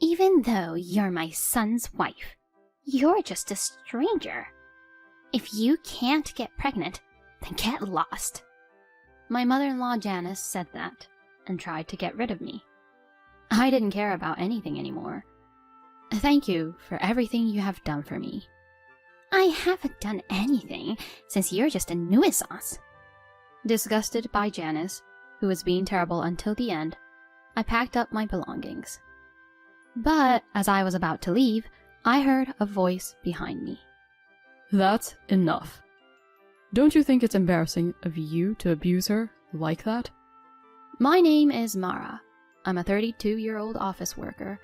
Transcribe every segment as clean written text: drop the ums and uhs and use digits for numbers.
Even though you're my son's wife, you're just a stranger. If you can't get pregnant, then get lost. My mother-in-law Janice said that and tried to get rid of me. I didn't care about anything anymore. Thank you for everything you have done for me. I haven't done anything since you're just a nuisance. Disgusted by Janice, who was being terrible until the end, I packed up my belongings. But as I was about to leave, I heard a voice behind me. That's enough. Don't you think it's embarrassing of you to abuse her like that? My name is Mara. I'm a 32-year-old office worker.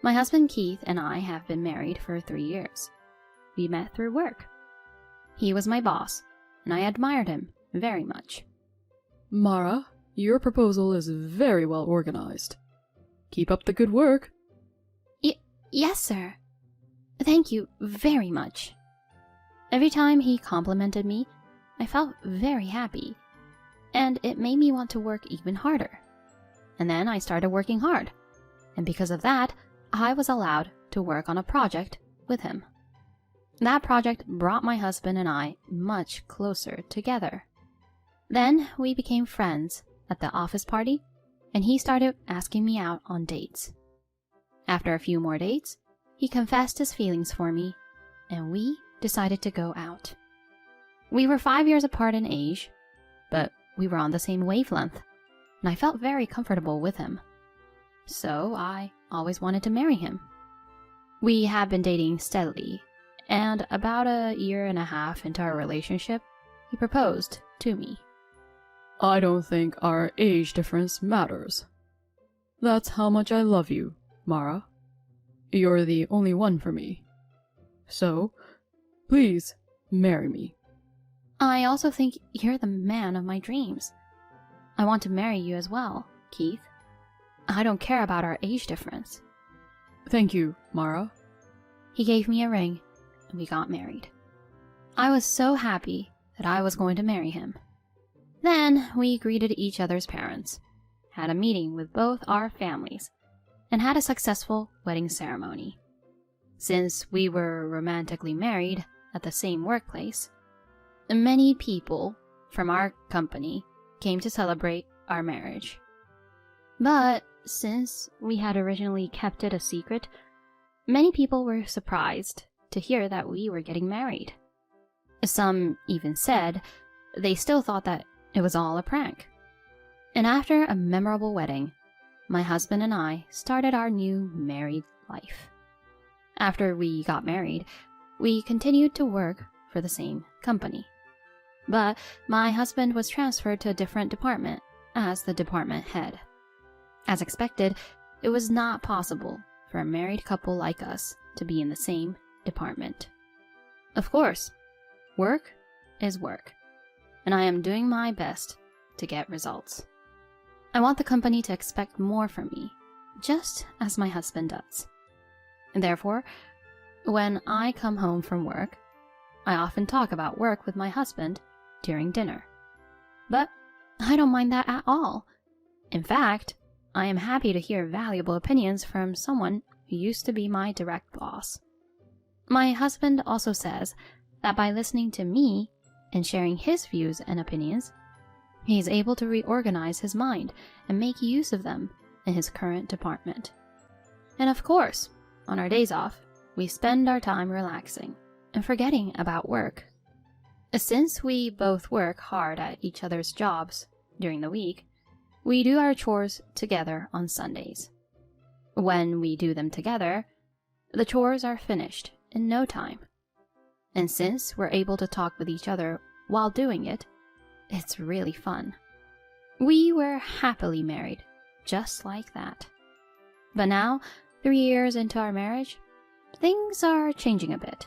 My husband Keith and I have been married for 3 years. We met through work. He was my boss, and I admired him very much. Mara, your proposal is very well organized. Keep up the good work. Yes, sir. Thank you very much. Every time he complimented me, I felt very happy, and it made me want to work even harder. And then I started working hard, and because of that, I was allowed to work on a project with him. That project brought my husband and I much closer together. Then we became friends at the office party, and he started asking me out on dates. After a few more dates, he confessed his feelings for me, and we decided to go out. We were 5 years apart in age, but we were on the same wavelength, and I felt very comfortable with him. So I always wanted to marry him. We had been dating steadily, and about a year and a half into our relationship, he proposed to me. I don't think our age difference matters. That's how much I love you, Mara. You're the only one for me. So, please, marry me. I also think you're the man of my dreams. I want to marry you as well, Keith. I don't care about our age difference. Thank you, Mara. He gave me a ring, and we got married. I was so happy that I was going to marry him. Then we greeted each other's parents, had a meeting with both our families, and had a successful wedding ceremony. Since we were romantically married at the same workplace, many people from our company came to celebrate our marriage. But since we had originally kept it a secret, many people were surprised to hear that we were getting married. Some even said they still thought that it was all a prank. And after a memorable wedding, my husband and I started our new married life. After we got married, we continued to work for the same company. But my husband was transferred to a different department as the department head. As expected, it was not possible for a married couple like us to be in the same department. Of course, work is work, and I am doing my best to get results. I want the company to expect more from me, just as my husband does. And therefore, when I come home from work, I often talk about work with my husband during dinner. But I don't mind that at all. In fact, I am happy to hear valuable opinions from someone who used to be my direct boss. My husband also says that by listening to me and sharing his views and opinions, he is able to reorganize his mind and make use of them in his current department. And of course, on our days off, we spend our time relaxing and forgetting about work. Since we both work hard at each other's jobs during the week, we do our chores together on Sundays. When we do them together, the chores are finished in no time. And since we're able to talk with each other while doing it, it's really fun. We were happily married, just like that. But now, 3 years into our marriage, things are changing a bit.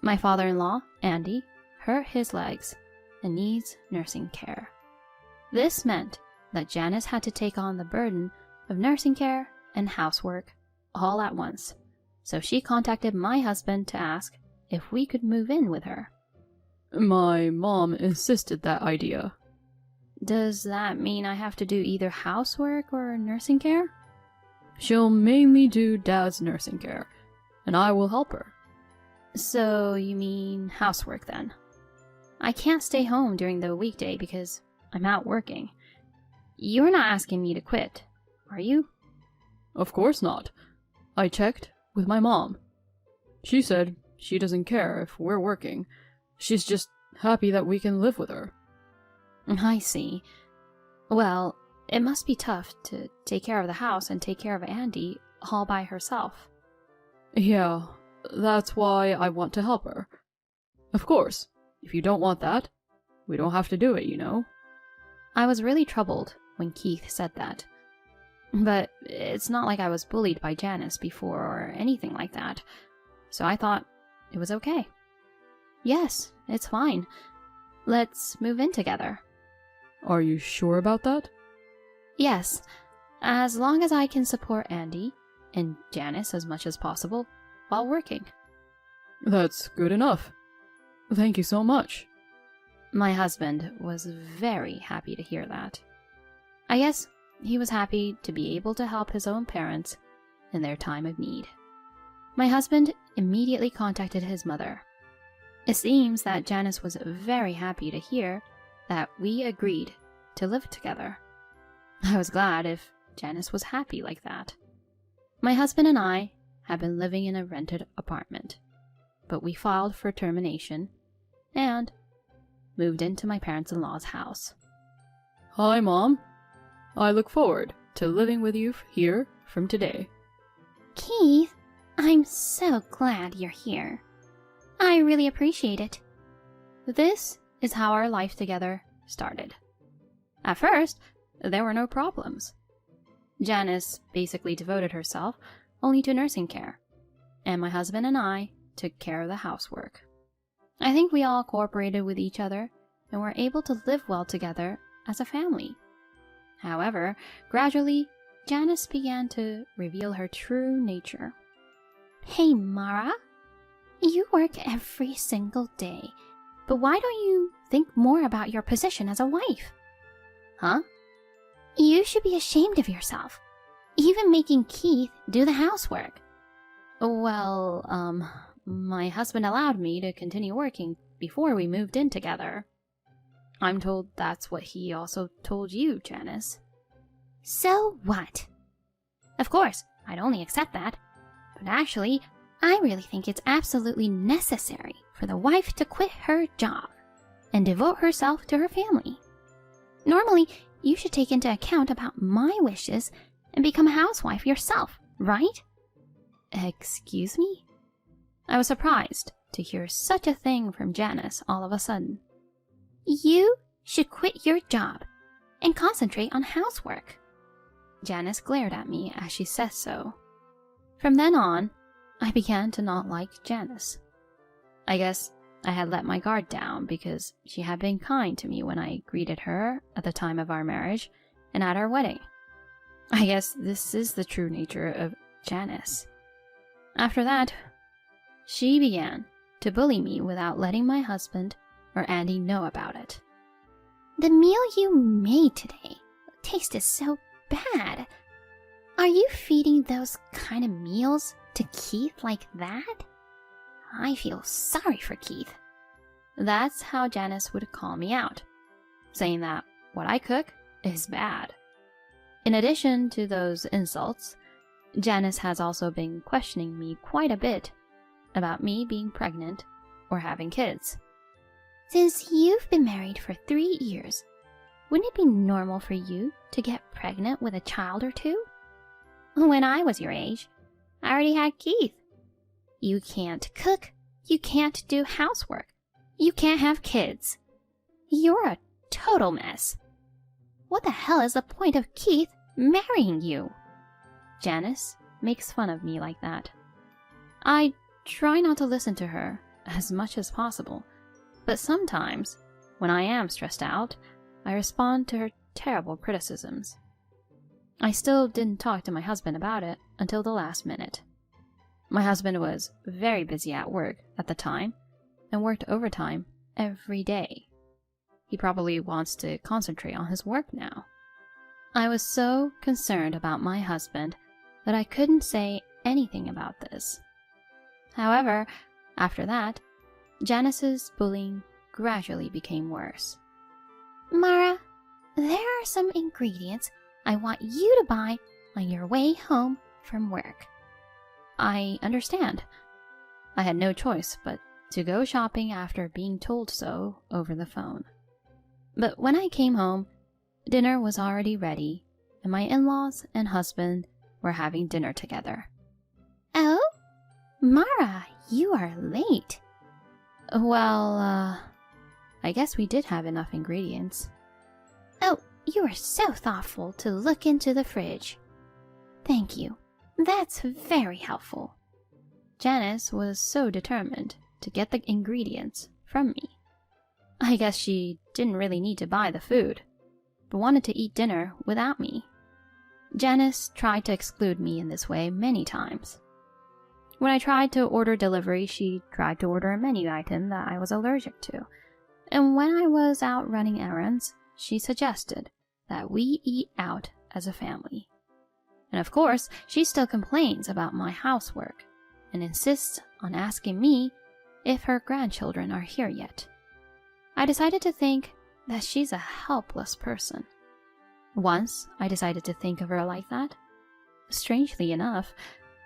My father-in-law, Andy, hurt his legs and needs nursing care. This meant that Janice had to take on the burden of nursing care and housework all at once, so she contacted my husband to ask if we could move in with her. My mom insisted that idea. Does that mean I have to do either housework or nursing care? She'll mainly do Dad's nursing care, and I will help her. So you mean housework then? I can't stay home during the weekday because I'm out working. You're not asking me to quit, are you? Of course not. I checked with my mom. She said she doesn't care if we're working. She's just happy that we can live with her. I see. Well, it must be tough to take care of the house and take care of Andy all by herself. Yeah, that's why I want to help her. Of course, if you don't want that, we don't have to do it, you know? I was really troubled when Keith said that. But it's not like I was bullied by Janice before or anything like that, so I thought it was okay. Yes, it's fine. Let's move in together. Are you sure about that? Yes, as long as I can support Andy and Janice as much as possible while working. That's good enough. Thank you so much. My husband was very happy to hear that. I guess he was happy to be able to help his own parents in their time of need. My husband immediately contacted his mother. It seems that Janice was very happy to hear that we agreed to live together. I was glad if Janice was happy like that. My husband and I had been living in a rented apartment, but we filed for termination and moved into my parents-in-law's house. Hi, Mom. I look forward to living with you here from today. Keith, I'm so glad you're here. I really appreciate it. This is how our life together started. At first, there were no problems. Janice basically devoted herself only to nursing care, and my husband and I took care of the housework. I think we all cooperated with each other and were able to live well together as a family. However, gradually, Janice began to reveal her true nature. Hey, Mara, you work every single day, but why don't you think more about your position as a wife? Huh? You should be ashamed of yourself, even making Keith do the housework. Well, my husband allowed me to continue working before we moved in together. I'm told that's what he also told you, Janice. So what? Of course, I'd only accept that. But actually, I really think it's absolutely necessary for the wife to quit her job and devote herself to her family. Normally, you should take into account about my wishes and become a housewife yourself, right? Excuse me? I was surprised to hear such a thing from Janice all of a sudden. You should quit your job and concentrate on housework. Janice glared at me as she said so. From then on, I began to not like Janice. I guess I had let my guard down because she had been kind to me when I greeted her at the time of our marriage and at our wedding. I guess this is the true nature of Janice. After that, she began to bully me without letting my husband or Andy know about it. The meal you made today tasted so bad. Are you feeding those kind of meals to Keith like that? I feel sorry for Keith. That's how Janice would call me out, saying that what I cook is bad. In addition to those insults, Janice has also been questioning me quite a bit about me being pregnant or having kids. Since you've been married for 3 years, wouldn't it be normal for you to get pregnant with a child or two? When I was your age, I already had Keith. You can't cook, you can't do housework, you can't have kids. You're a total mess. What the hell is the point of Keith marrying you? Janice makes fun of me like that. I try not to listen to her as much as possible, but sometimes, when I am stressed out, I respond to her terrible criticisms. I still didn't talk to my husband about it until the last minute. My husband was very busy at work at the time and worked overtime every day. He probably wants to concentrate on his work now. I was so concerned about my husband that I couldn't say anything about this. However, after that, Janice's bullying gradually became worse. Mara, there are some ingredients I want you to buy on your way home from work. I understand. I had no choice but to go shopping after being told so over the phone. But when I came home, dinner was already ready, and my in-laws and husband were having dinner together. Oh? Mara, you are late. Well, I guess we did have enough ingredients. Oh, you are so thoughtful to look into the fridge. Thank you. That's very helpful. Janice was so determined to get the ingredients from me. I guess she didn't really need to buy the food, but wanted to eat dinner without me. Janice tried to exclude me in this way many times. When I tried to order delivery, she tried to order a menu item that I was allergic to. And when I was out running errands, she suggested that we eat out as a family. And of course, she still complains about my housework and insists on asking me if her grandchildren are here yet. I decided to think that she's a helpless person. Once I decided to think of her like that, strangely enough,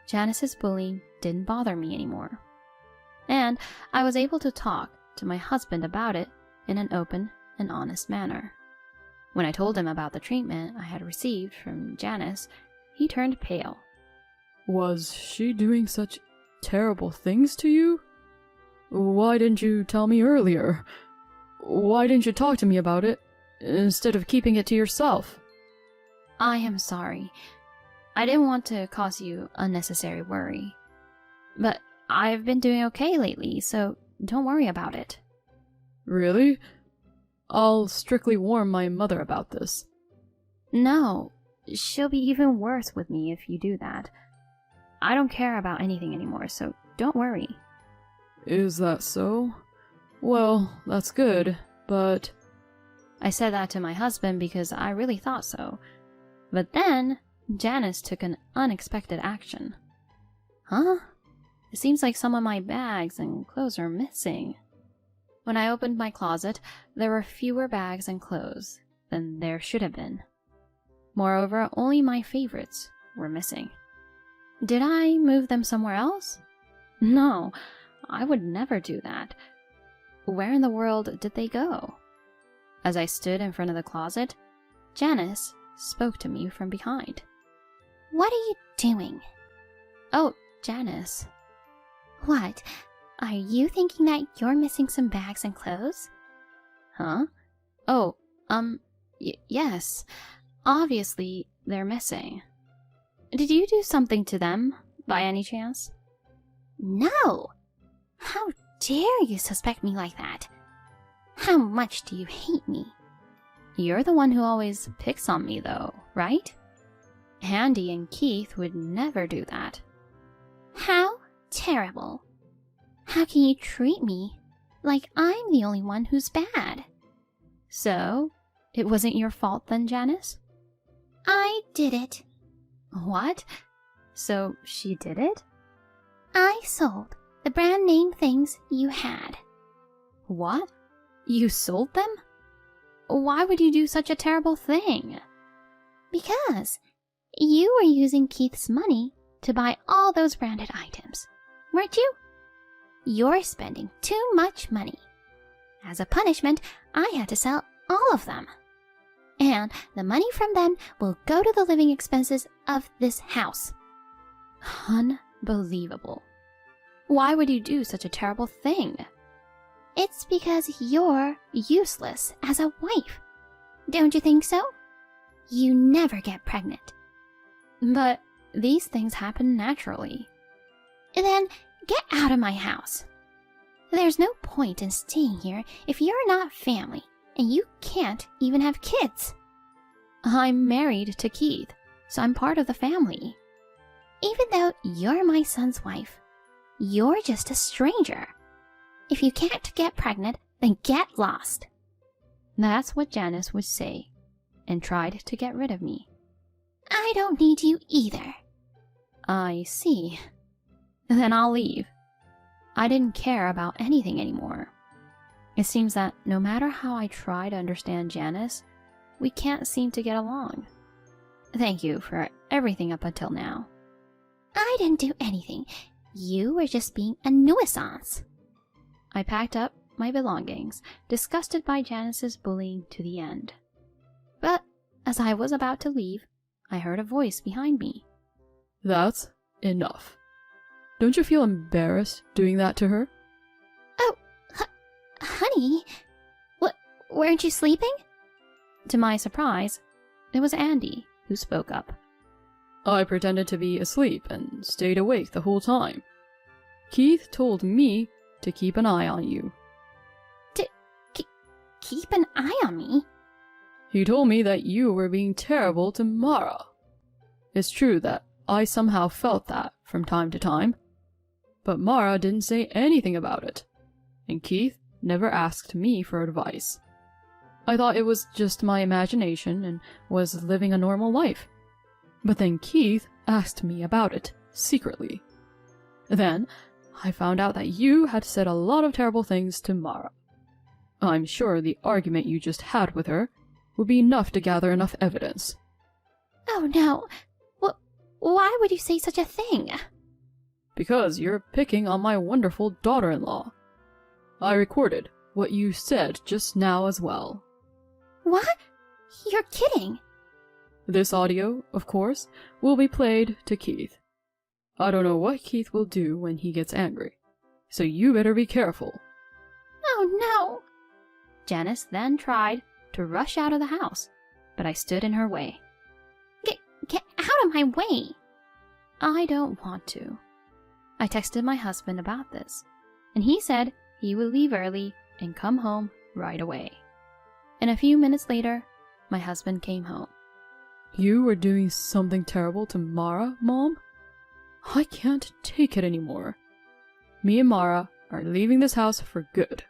Janice's bullying didn't bother me anymore. And I was able to talk to my husband about it in an open and honest manner. When I told him about the treatment I had received from Janice, he turned pale. Was she doing such terrible things to you? Why didn't you tell me earlier? Why didn't you talk to me about it instead of keeping it to yourself? I am sorry. I didn't want to cause you unnecessary worry. But I've been doing okay lately, so don't worry about it. Really? I'll strictly warn my mother about this. No, she'll be even worse with me if you do that. I don't care about anything anymore, so don't worry. Is that so? Well, that's good, but... I said that to my husband because I really thought so. But then, Janice took an unexpected action. Huh? It seems like some of my bags and clothes are missing. When I opened my closet, there were fewer bags and clothes than there should have been. Moreover, only my favorites were missing. Did I move them somewhere else? No, I would never do that. Where in the world did they go? As I stood in front of the closet, Janice spoke to me from behind. What are you doing? Oh, Janice. What? Are you thinking that you're missing some bags and clothes? Huh? Oh, yes. Obviously, they're missing. Did you do something to them, by any chance? No! How dare you suspect me like that? How much do you hate me? You're the one who always picks on me, though, right? Andy and Keith would never do that. How terrible. How can you treat me like I'm the only one who's bad? So, it wasn't your fault then, Janice? I did it. What? So she did it? I sold the brand name things you had. What? You sold them? Why would you do such a terrible thing? Because you were using Keith's money to buy all those branded items, weren't you? You're spending too much money. As a punishment, I had to sell all of them. And the money from them will go to the living expenses of this house. Unbelievable. Why would you do such a terrible thing? It's because you're useless as a wife. Don't you think so? You never get pregnant. But these things happen naturally. Then get out of my house. There's no point in staying here if you're not family, and you can't even have kids. I'm married to Keith, so I'm part of the family. Even though you're my son's wife, you're just a stranger. If you can't get pregnant, then get lost. That's what Janice would say, and tried to get rid of me. I don't need you either. I see. Then I'll leave. I didn't care about anything anymore. It seems that no matter how I try to understand Janice, we can't seem to get along. Thank you for everything up until now. I didn't do anything. You were just being a nuisance. I packed up my belongings, disgusted by Janice's bullying to the end. But as I was about to leave, I heard a voice behind me. That's enough. Don't you feel embarrassed doing that to her? Oh, honey, weren't you sleeping? To my surprise, it was Andy who spoke up. I pretended to be asleep and stayed awake the whole time. Keith told me to keep an eye on you. Keep an eye on me? He told me that you were being terrible to Mara. It's true that I somehow felt that from time to time, but Mara didn't say anything about it, and Keith never asked me for advice. I thought it was just my imagination and was living a normal life. But then Keith asked me about it, secretly. Then I found out that you had said a lot of terrible things to Mara. I'm sure the argument you just had with her would be enough to gather enough evidence. Oh no. Why would you say such a thing? Because you're picking on my wonderful daughter-in-law. I recorded what you said just now as well. What? You're kidding. This audio, of course, will be played to Keith. I don't know what Keith will do when he gets angry, so you better be careful. Oh no. Janice then tried to rush out of the house, but I stood in her way. Get out of my way. I don't want to. I texted my husband about this, and he said he would leave early and come home right away. And a few minutes later, my husband came home. You were doing something terrible to Mara, Mom? I can't take it anymore. Me and Mara are leaving this house for good.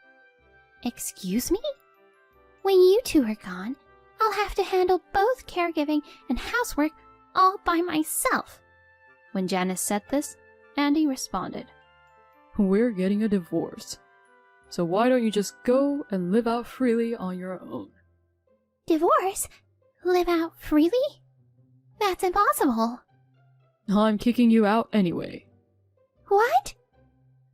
Excuse me? When you two are gone, I'll have to handle both caregiving and housework all by myself. When Janice said this, Andy responded. We're getting a divorce. So why don't you just go and live out freely on your own? Divorce? Live out freely? That's impossible. I'm kicking you out anyway. What?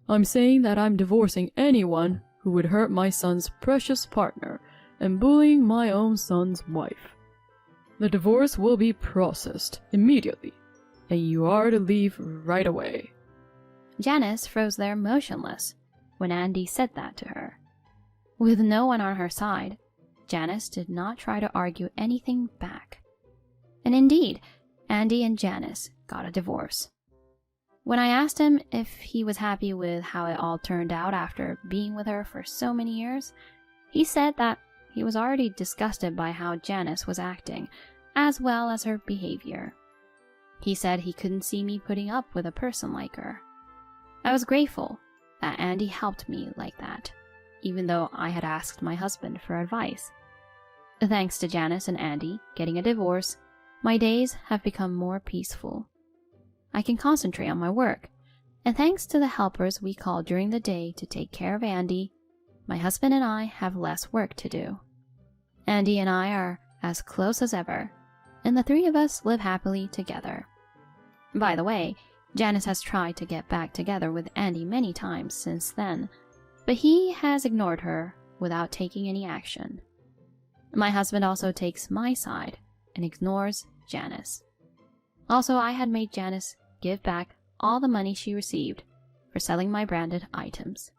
I'm saying that I'm divorcing anyone who would hurt my son's precious partner and bullying my own son's wife. The divorce will be processed immediately, and you are to leave right away. Janice froze there motionless when Andy said that to her. With no one on her side, Janice did not try to argue anything back. And indeed, Andy and Janice got a divorce. When I asked him if he was happy with how it all turned out after being with her for so many years, he said that he was already disgusted by how Janice was acting, as well as her behavior. He said he couldn't see me putting up with a person like her. I was grateful that Andy helped me like that, even though I had asked my husband for advice. Thanks to Janice and Andy getting a divorce, my days have become more peaceful. I can concentrate on my work, and thanks to the helpers we call during the day to take care of Andy, my husband and I have less work to do. Andy and I are as close as ever, and the three of us live happily together. By the way, Janice has tried to get back together with Andy many times since then, but he has ignored her without taking any action. My husband also takes my side and ignores Janice. Also, I had made Janice give back all the money she received for selling my branded items.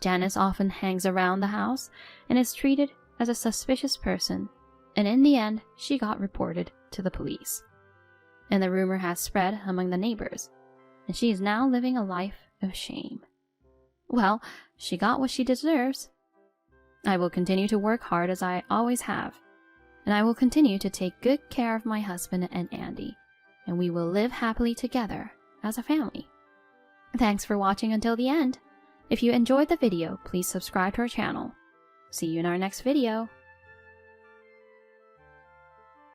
Janice often hangs around the house and is treated as a suspicious person, and in the end, she got reported to the police. And the rumor has spread among the neighbors, and she is now living a life of shame. Well, she got what she deserves. I will continue to work hard as I always have, and I will continue to take good care of my husband and Andy, and we will live happily together as a family. Thanks for watching until the end. If you enjoyed the video, please subscribe to our channel. See you in our next video.